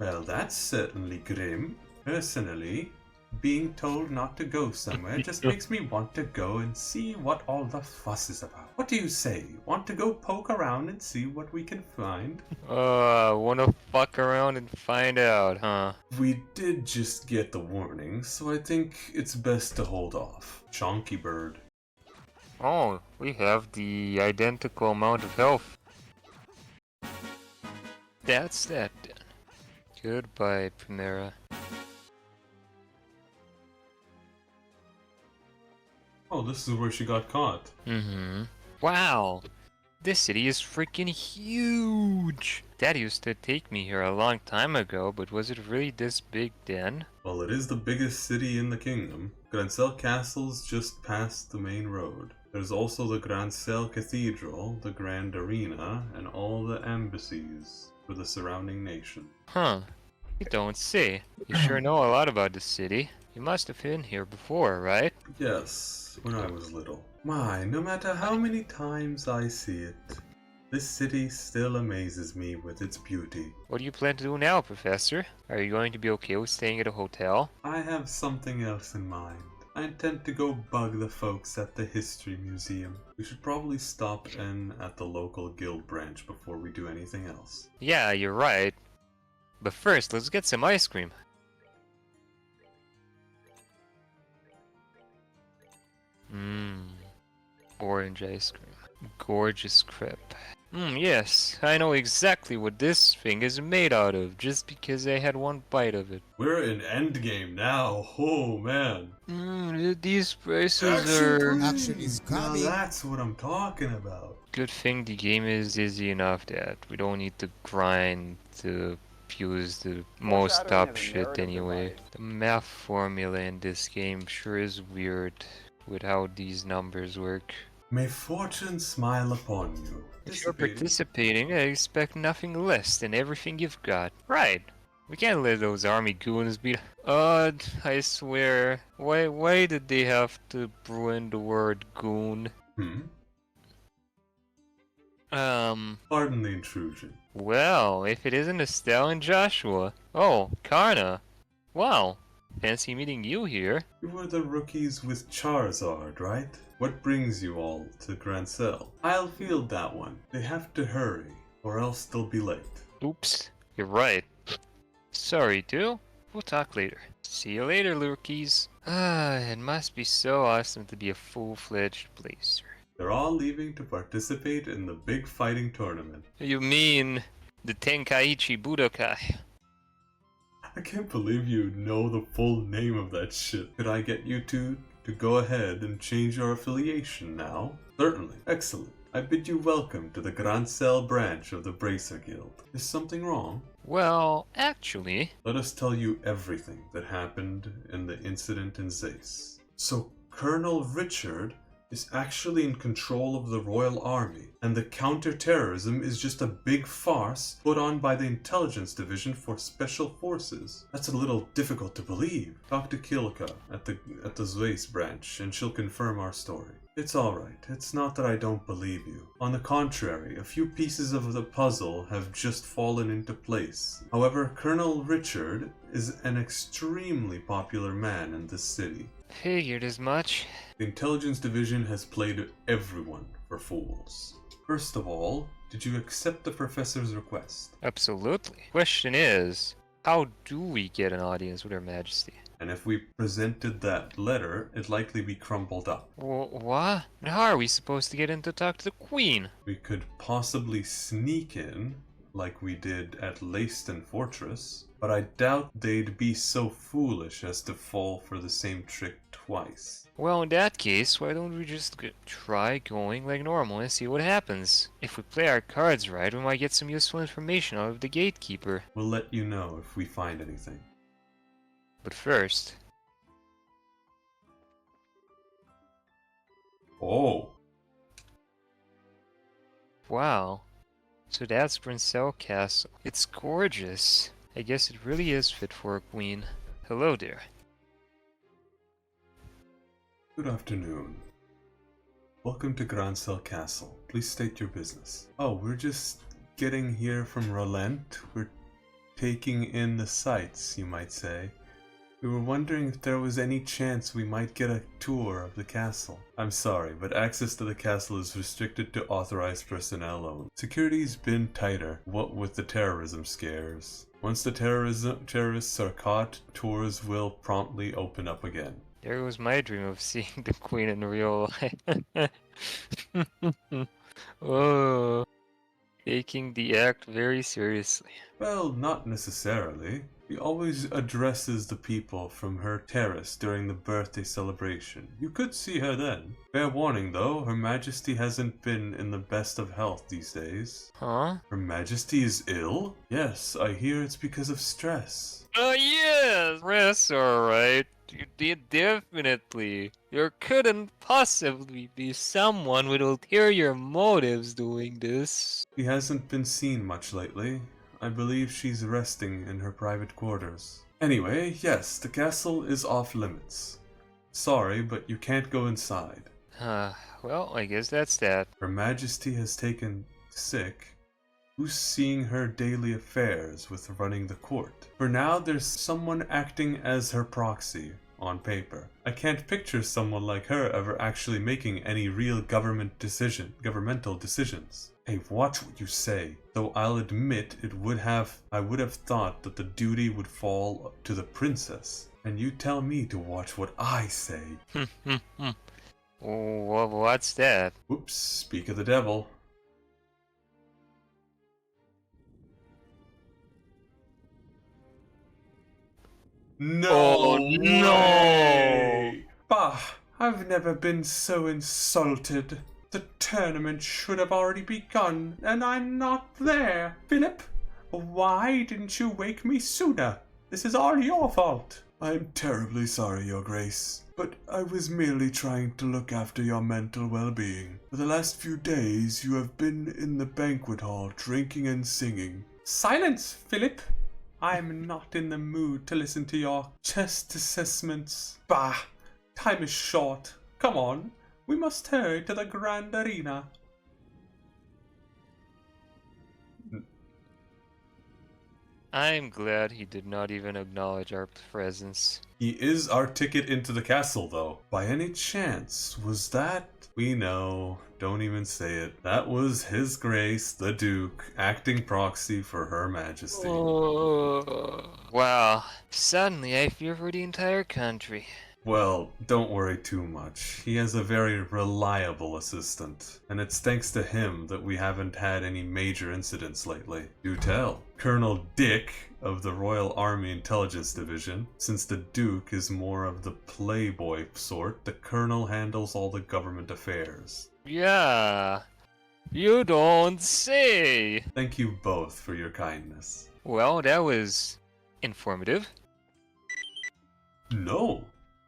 Well, that's certainly grim. Personally, being told not to go somewhere just makes me want to go and see what all the fuss is about. What do you say? Want to go poke around and see what we can find? Wanna fuck around and find out, huh? We did just get the warning, so I think it's best to hold off. Chonky bird. Oh, we have the identical amount of health. That's that then. Goodbye, Primera. Oh, this is where she got caught. Mm-hmm. Wow! This city is freaking huge! That used to take me here a long time ago, but was it really this big then? Well, it is the biggest city in the kingdom. Grancel Castle's just past the main road. There's also the Grancel Cathedral, the Grand Arena, and all the embassies for the surrounding nation. Huh. You don't say. You sure know a lot about the city. You must have been here before, right? Yes, when I was little. My, no matter how many times I see it, this city still amazes me with its beauty. What do you plan to do now, Professor? Are you going to be okay with staying at a hotel? I have something else in mind. I intend to go bug the folks at the History Museum. We should probably stop in at the local guild branch before we do anything else. Yeah, you're right. But first, let's get some ice cream. Mmm. Orange ice cream. Gorgeous crepe. Yes, I know exactly what this thing is made out of, just because I had one bite of it. We're in endgame now. Oh man. These prices are... Action is Now coming. that's what I'm talking about. Good thing the game is easy enough that we don't need to grind to use the most top shit anyway. The math formula in this game sure is weird with how these numbers work. May fortune smile upon you. If you're participating, I expect nothing less than everything you've got. Right. We can't let those army goons beat... I swear. Why did they have to brew in the word goon? Pardon the intrusion. Well, if it isn't Estelle and Joshua. Oh, Karna. Wow. Fancy meeting you here. You were the rookies with Charizard, right? What brings you all to Grancel? I'll field that one. They have to hurry, or else they'll be late. Oops. You're right. Sorry, too. We'll talk later. See you later, rookies. It must be so awesome to be a full-fledged Blazer. They're all leaving to participate in the big fighting tournament. You mean the Tenkaichi Budokai? I can't believe you know the full name of that shit. Could I get you two to go ahead and change your affiliation now? Certainly. Excellent. I bid you welcome to the Grancel branch of the Bracer Guild. Is something wrong? Well, actually... Let us tell you everything that happened in the incident in Zace. So, Colonel Richard is actually in control of the Royal Army, and the counter-terrorism is just a big farce put on by the Intelligence Division for Special Forces. That's a little difficult to believe. Talk to Kilka at the Zace branch, and she'll confirm our story. It's alright. It's not that I don't believe you. On the contrary, a few pieces of the puzzle have just fallen into place. However, Colonel Richard is an extremely popular man in this city. Figured as much. The Intelligence Division has played everyone for fools. First of all, did you accept the Professor's request? Absolutely. Question is, how do we get an audience with Her Majesty? And if we presented that letter, it'd likely be crumpled up. What? And how are we supposed to get in to talk to the Queen? We could possibly sneak in, like we did at Leiston Fortress, but I doubt they'd be so foolish as to fall for the same trick twice. Well, in that case, why don't we just try going like normal and see what happens? If we play our cards right, we might get some useful information out of the gatekeeper. We'll let you know if we find anything. But first... Oh! Wow. So that's Grancel Castle. It's gorgeous. I guess it really is fit for a queen. Hello there. Good afternoon. Welcome to Grancel Castle. Please state your business. Oh, we're just getting here from Relent. We're taking in the sights, you might say. We were wondering if there was any chance we might get a tour of the castle. I'm sorry, but access to the castle is restricted to authorized personnel only. Security's been tighter, what with the terrorism scares. Once the terrorists are caught, tours will promptly open up again. There goes my dream of seeing the Queen in real life. Oh, taking the act very seriously. Well, not necessarily. She always addresses the people from her terrace during the birthday celebration. You could see her then. Fair warning though, Her Majesty hasn't been in the best of health these days. Huh? Her Majesty is ill? Yes, I hear it's because of stress. Yes! Rest alright. You did definitely. There couldn't possibly be someone with ulterior motives doing this. She hasn't been seen much lately. I believe she's resting in her private quarters. Anyway, yes, the castle is off limits. Sorry, but you can't go inside. Well, I guess that's that. Her Majesty has taken sick. Who's seeing her daily affairs with running the court? For now, there's someone acting as her proxy, on paper. I can't picture someone like her ever actually making any real governmental decisions. Hey, watch what you say. Though I'll admit I would have thought that the duty would fall to the princess. And you tell me to watch what I say. What's that? Whoops, speak of the devil. No! Oh, no! Bah, I've never been so insulted. The tournament should have already begun, and I'm not there. Philip, why didn't you wake me sooner? This is all your fault. I'm terribly sorry, Your Grace, but I was merely trying to look after your mental well-being. For the last few days, you have been in the banquet hall drinking and singing. Silence, Philip! I'm not in the mood to listen to your chest assessments. Bah! Time is short. Come on. We must hurry to the Grand Arena. I'm glad he did not even acknowledge our presence. He is our ticket into the castle, though. By any chance, was that... We know. Don't even say it. That was His Grace, the Duke, acting proxy for Her Majesty. Oh, wow. Suddenly I fear for the entire country. Well, don't worry too much. He has a very reliable assistant, and it's thanks to him that we haven't had any major incidents lately. Do tell. Colonel Dick of the Royal Army Intelligence Division. Since the Duke is more of the playboy sort, the Colonel handles all the government affairs. Yeah, you don't say. Thank you both for your kindness. Well, that was informative. No,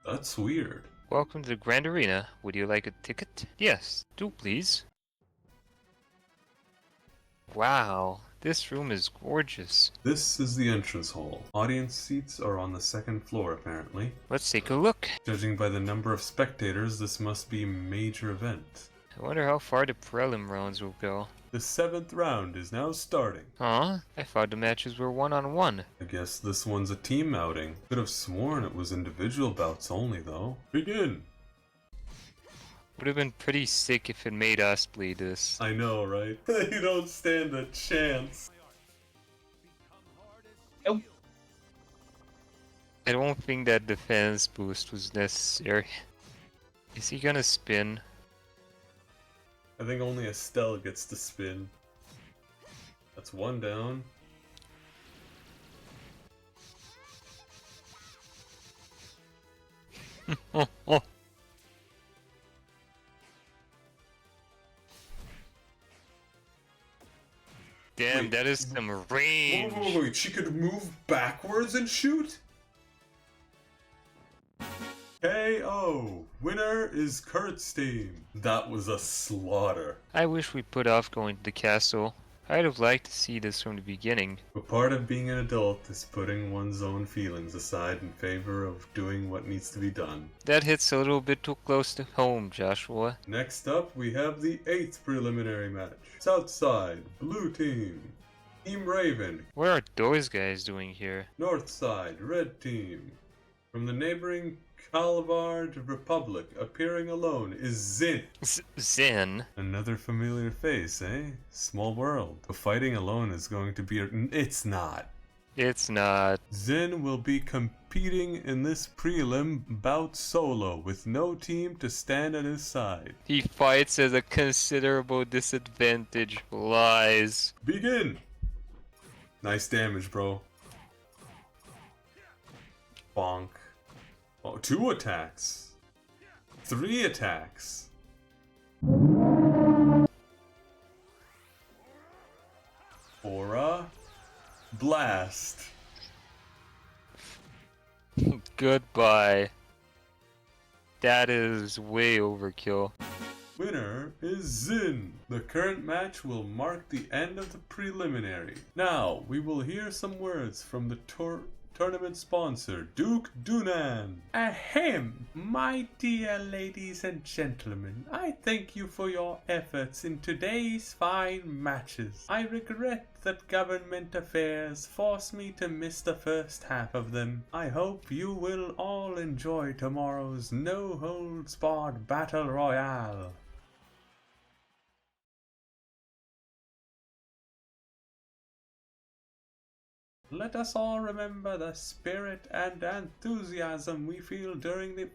that's weird. Welcome to the Grand Arena. Would you like a ticket? Yes, do please. Wow, this room is gorgeous. This is the entrance hall. Audience seats are on the second floor, apparently. Let's take a look. Judging by the number of spectators, this must be a major event. I wonder how far the prelim rounds will go. The 7th round is now starting. Huh? I thought the matches were one-on-one. I guess this one's a team outing. Could have sworn it was individual bouts only, though. Begin! Would have been pretty sick if it made us play this. I know, right? You don't stand a chance. I don't think that defense boost was necessary. Is he gonna spin? I think only Estelle gets to spin. That's one down. Oh. Damn, that is some range. Wait, she could move backwards and shoot? KO! Winner is Kurtstein. That was a slaughter. I wish we put off going to the castle. I'd have liked to see this from the beginning. But part of being an adult is putting one's own feelings aside in favor of doing what needs to be done. That hits a little bit too close to home, Joshua. Next up, we have the 8th preliminary match. Southside, blue team. Team Raven, What are those guys doing here? North Side, Red Team. From the neighboring Calvard Republic, appearing alone is Zin. Zen? Another familiar face, eh? Small world. But fighting alone is going to be it's not. It's not. Zin will be competing in this prelim bout solo with no team to stand at his side. He fights at a considerable disadvantage. Lies. Begin! Nice damage, bro. Bonk. Oh, 2 attacks. 3 attacks. Aura. Blast. Goodbye. That is way overkill. Winner is Zin. The current match will mark the end of the preliminary. Now, we will hear some words from the tournament sponsor, Duke Dunan. Ahem! My dear ladies and gentlemen, I thank you for your efforts in today's fine matches. I regret that government affairs forced me to miss the first half of them. I hope you will all enjoy tomorrow's no-holds-barred battle royale. Let us all remember the spirit and enthusiasm we feel during the